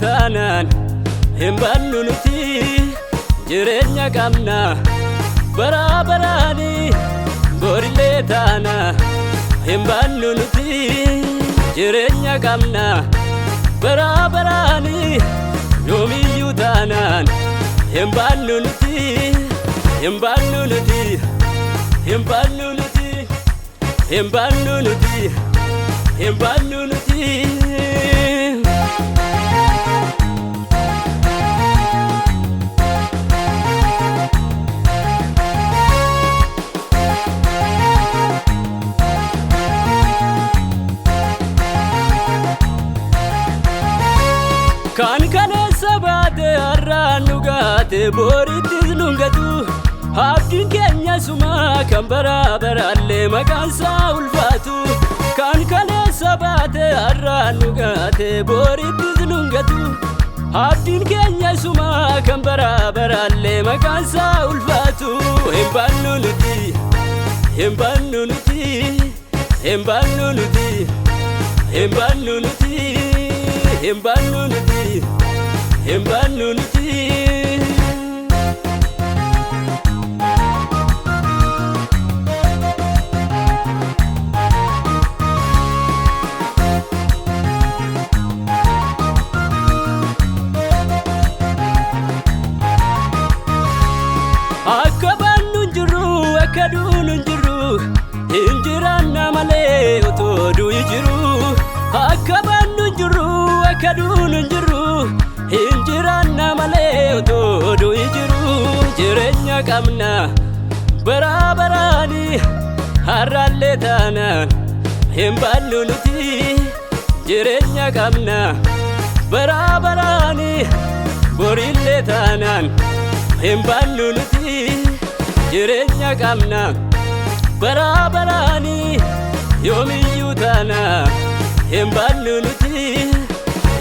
taanaan hin baannu nuti jireenya qabna bara baraani borillee taana hin baannu nuti jireenya qabna bara baraani yoomiyyuu taanaan hin baannu nuti hin baannu nuti hin baannu nuti hin baannu nuti hin baannu nuti kan kaleessa baate har'aan dhugaate borittis nungatu abdiin keenya suma kan bara baraallee maqaansaa ulfaatu kan kaleessa baate har'aan dhugaate borittis nungatu abdiin keenya suma kan bara baraallee maqaansaa ulfaatu hin baannu nuti hin baannu nuti hin baannu nuti hin baannu nuti hin baannu nuti hin baannu nuti akka baannu hin jirru akka duunu hin jirru hin jiraanna malee otoo du'i jiru akka baannu hin jirru akka duunu hin jirru hin jiraanna malee otoo du'i jiru jireenya qabna bara baraani har'aallee taanaan hin baannu nuti jireenya qabna bara baraani borillee taanaan hin baannu nuti jireenya qabna bara baraani yoomiyyuu taana hin baannu nuti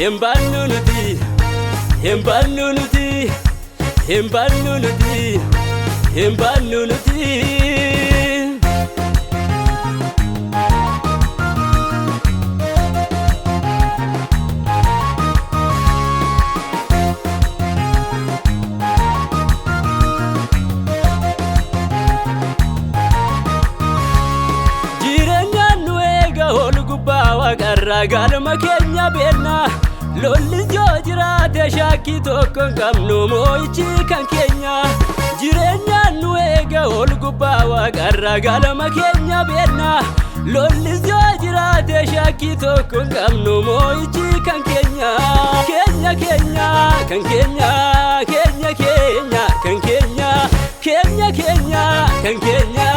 hin baannu nuti hin baannu nuti hin baannu nuti hin baannu nuti Waaqarraa galma keenya beekna lolli yoo jiraate shakkii tokko hin qabnu moo'ichi kan keenya jireenyaan nu eega ol gubbaa waaqarraa galma keenya beekna lolli yoo jiraate shakkii tokko hin qabnu moo'ichi kan keenya keenya keenya kan keenya keenya keenya kan keenya keenya keenya kan keenya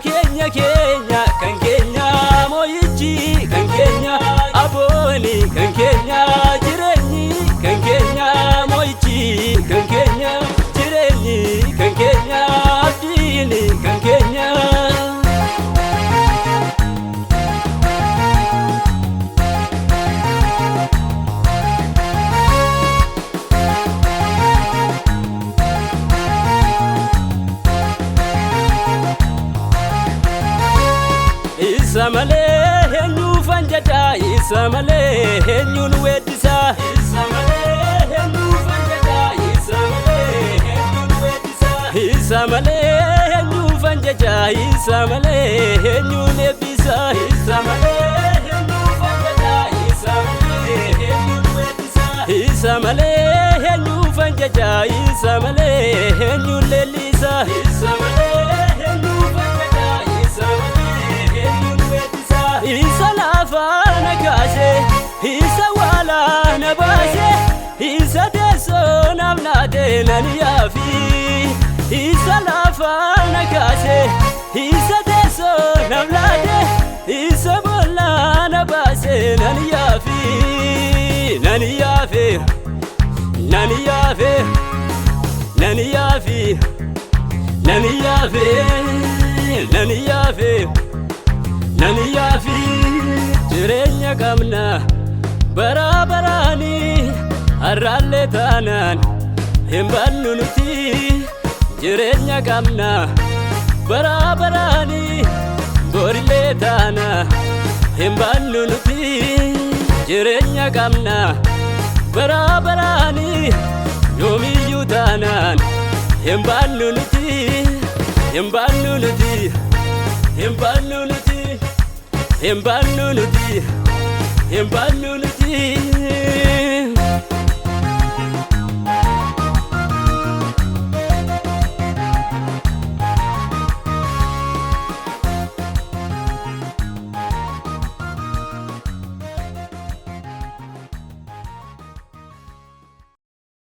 keenya keenya kan keenya moo'ichi kan keenya abooni kan keenya jireenyi kan keenya moo'ichi kan keenya jireenyi kan keenya abdiini kan keenya isa malee eenyuun fanjata isa malee eenyuun weeddisa isa malee eenyuun fanjata isa malee eenyuun weeddisa isa malee eenyuun fanjata isa malee eenyuun eebbisa isa malee eenyuun fanjata isa malee eenyuun weeddisa isa malee eenyuun fanjata isa malee eenyuun leellisa isa malee eenyuun fanjata isa malee eenyuun weeddisa isa lafaana kaase isa walaana baase isa teessoo naaf laate nan yaafi isa lafaana kaase isa teessoo naaf laate isa bollaana baase nan yaafi nan yaafi nan yaafi nan yaafi nan yaafi nan yaafi nan yaafi jireenya qabna bara baraani har'aallee taanaan hin baannu nuti jireenya qabna bara baraani borillee taana hin baannu nuti jireenya qabna barabarani yoomiyyu taanaan hin baannu nuti hin baannu nuti hin baannu nuti hin baannu nuti hin baannu nuti